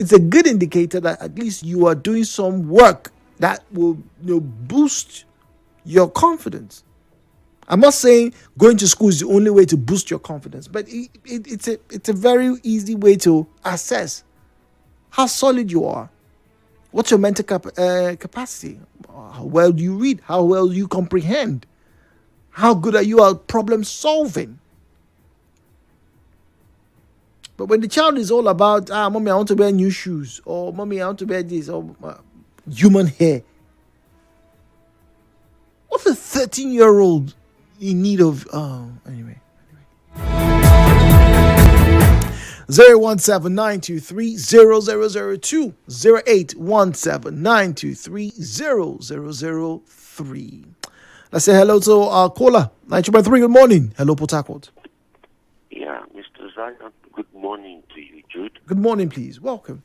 it's a good indicator that at least you are doing some work that will boost your confidence. I'm not saying going to school is the only way to boost your confidence, but it's a very easy way to assess how solid you are. What's your mental capacity? How well do you read? How well do you comprehend? How good are you at problem solving? But when the child is all about, mommy, I want to wear new shoes, or mommy, I want to wear this, or human hair, what's a 13-year-old in need of? Anyway. 017-923-0002, 0817-923-0003. Let's say hello to our caller, 92.3. Good morning. Hello, Port Harcourt. Yeah, Mr. Zion, good morning to you, Jude. Good morning, please. Welcome.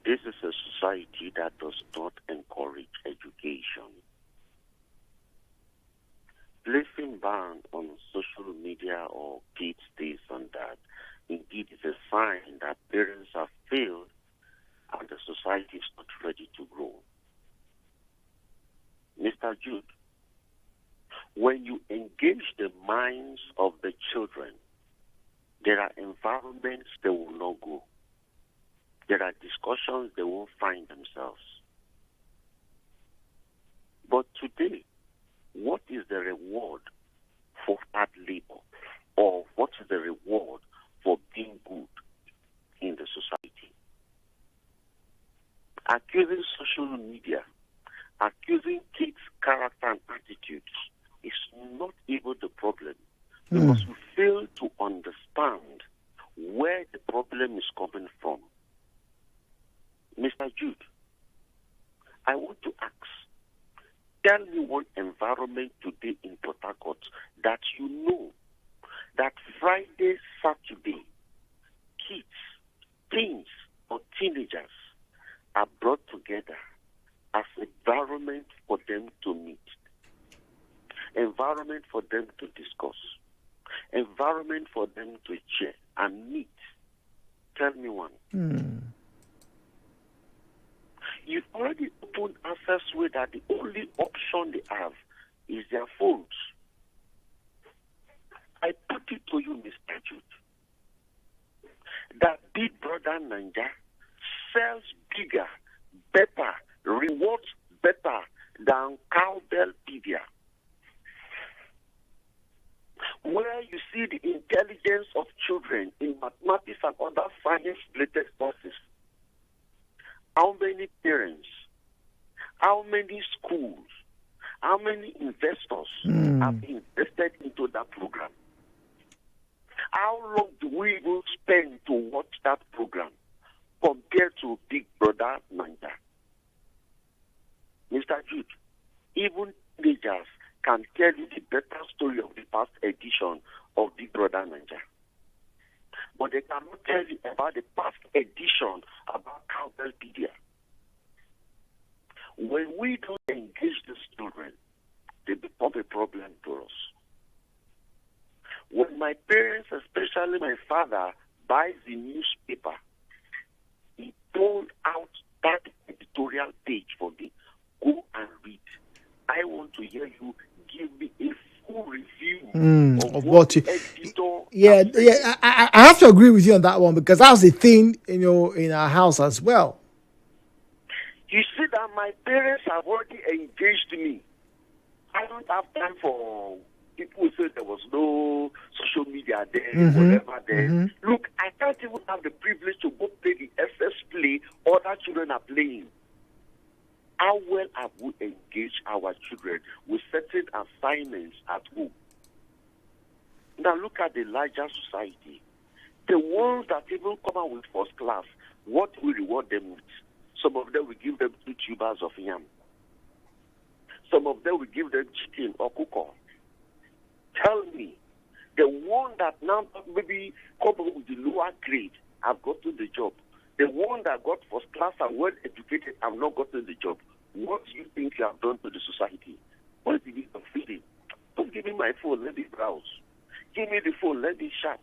This is a society that does not encourage education. Placing ban on social media or kids this and that indeed is a sign that parents have failed and the society is not ready to grow. Mr. Jude, when you engage the minds of the children, there are environments they will not go. There are discussions they won't find themselves. But today, what is the reward for hard labor? Or what is the reward for being good in the society? Accusing social media, accusing kids' character and attitudes is not even the problem, because we fail to understand where the problem is coming from. Mr. Jude, I want to ask, tell me one environment today in Port Harcourt that you know that Friday, Saturday, kids, teens, or teenagers are brought together as environment for them to meet, environment for them to discuss, environment for them to share and meet. Tell me one. You've already opened access way that the only option they have is their phones. I put it to you, Mr. Jude, that Big Brother Ninja sells bigger, better, rewards better than Cowbell Pedia, where you see the intelligence of children in mathematics and other science-related courses. How many parents, how many schools, how many investors have invested into that program? How long do we even spend to watch that program compared to Big Brother Ninja? Mr. Jude, even teenagers can tell you the better story of the past edition of Big Brother Ninja. But they cannot tell you about the past edition about Cowbellpedia. When we don't engage these children, they become a problem to us. When my parents, especially my father, buys the newspaper, he pulled out that editorial page for me. Go and read. I want to hear you give me a full review of what the you. editor. Yeah. I have to agree with you on that one, because that was a thing, in our house as well. You see that my parents have already engaged me. I don't have time for people who say there was no social media there, whatever there. Look, I can't even have the privilege to go play the SS play other children are playing. How well have we engaged our children with certain assignments at home? Now look at the larger society. The ones that even come out with first class, what do we reward them with? Some of them we give them 2 tubers of yam. Some of them we give them chicken or cocoa. Tell me, the one that now maybe come up with the lower grade have gotten the job. The one that got first class and well educated have not gotten the job. What do you think you have done to the society? What is the need of feeding? Don't give me my phone, let me browse. Give me the phone, let me chat.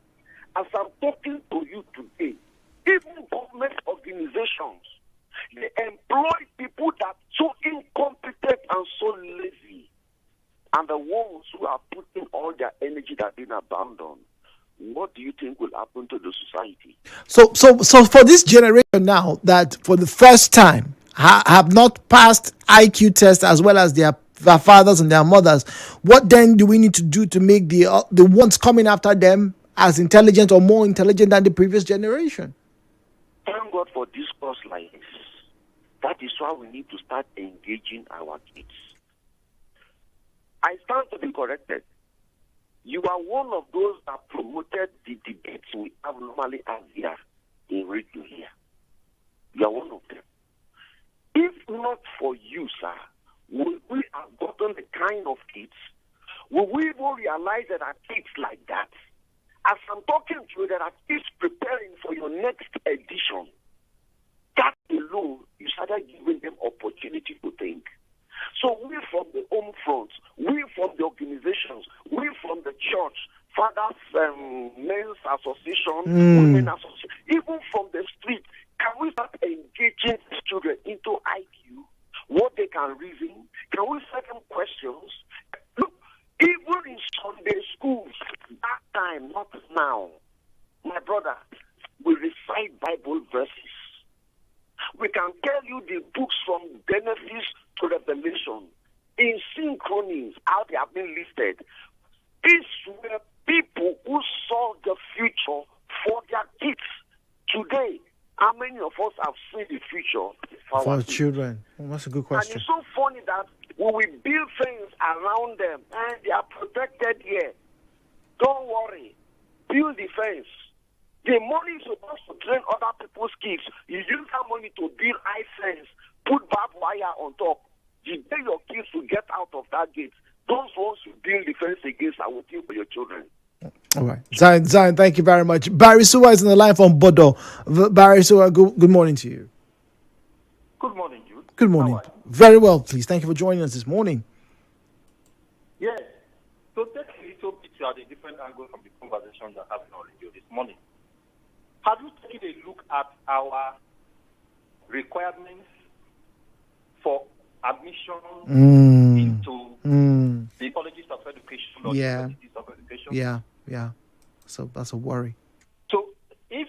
As I'm talking to you today, even government organizations, they employ people that are so incompetent and so lazy. And the ones who are putting all their energy that have been abandoned, what do you think will happen to the society? So for this generation now that for the first time have not passed IQ tests as well as their fathers and their mothers, what then do we need to do to make the ones coming after them as intelligent or more intelligent than the previous generation? Thank God for discourse like this. That is why we need to start engaging our kids. I stand to be corrected. You are one of those that promoted the debates we have normally have here in radio here. You are one of them. If not for you, sir, would we have gotten the kind of kids? Will we even realize that our kids like that? As I'm talking to you, there are kids preparing for your next edition. That alone, you started giving them opportunity to think. So we from the home front, we from the organizations, we from the church, fathers, men's association, women association, even from the street, can we start engaging these children into IQ, what they can reason? Can we set them questions? Look, even in Sunday schools, that time, not now, my brother, we recite Bible verses. We can tell you the books from Genesis to Revelation in synchronies, how they have been listed. These were people who saw the future for their kids. Today, how many of us have seen the future for our children? Well, that's a good question. And it's so funny that when we build things around them and they are protected here, don't worry, build the fence. The money is supposed to train other people's kids. You use that money to build high fence, put barbed wire on top. The day your kids will get out of that gate, those ones you build the fence against are waiting for your children. All right. Zion, thank you very much. Barry Suwa is on the line from Bodo. Barry Suwa, good morning to you. Good morning, Jude. Good morning. Very well, please. Thank you for joining us this morning. Yes. So take a little picture at a different angle from the conversation that happened on radio this morning. Have you taken a look at our requirements for admission into the colleges of education or universities of education? Yeah. So that's a worry. So if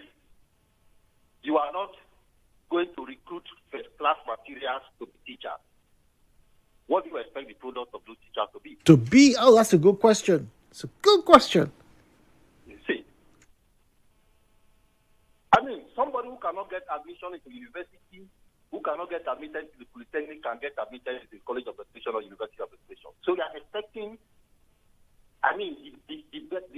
you are not going to recruit first-class materials to be teachers, what do you expect the product of those teachers to be? Oh, that's a good question. It's a good question. You see, I mean, somebody who cannot get admission into university, who cannot get admitted to the polytechnic, can get admitted to the college of education or university of education. So they are expecting, I mean, the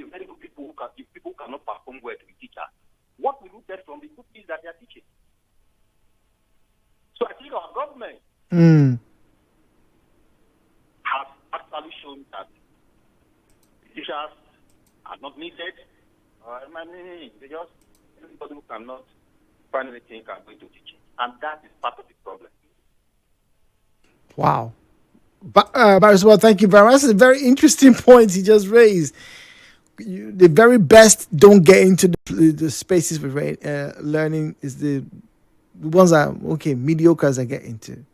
very good people who cannot perform well to be teachers. What will you get from the pupils that they are teaching? So I think our government has actually shown that teachers are not needed. They just anybody who cannot find anything can go into teaching, and that is part of the problem. Wow. Well, thank you very much. That's a very interesting point he just raised. The very best don't get into the spaces for learning. Is the ones that are mediocre as I get into.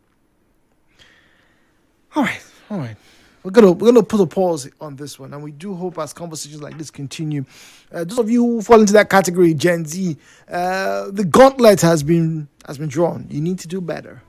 All right. We're gonna put a pause on this one, and we do hope as conversations like this continue. Those of you who fall into that category, Gen Z, the gauntlet has been drawn. You need to do better.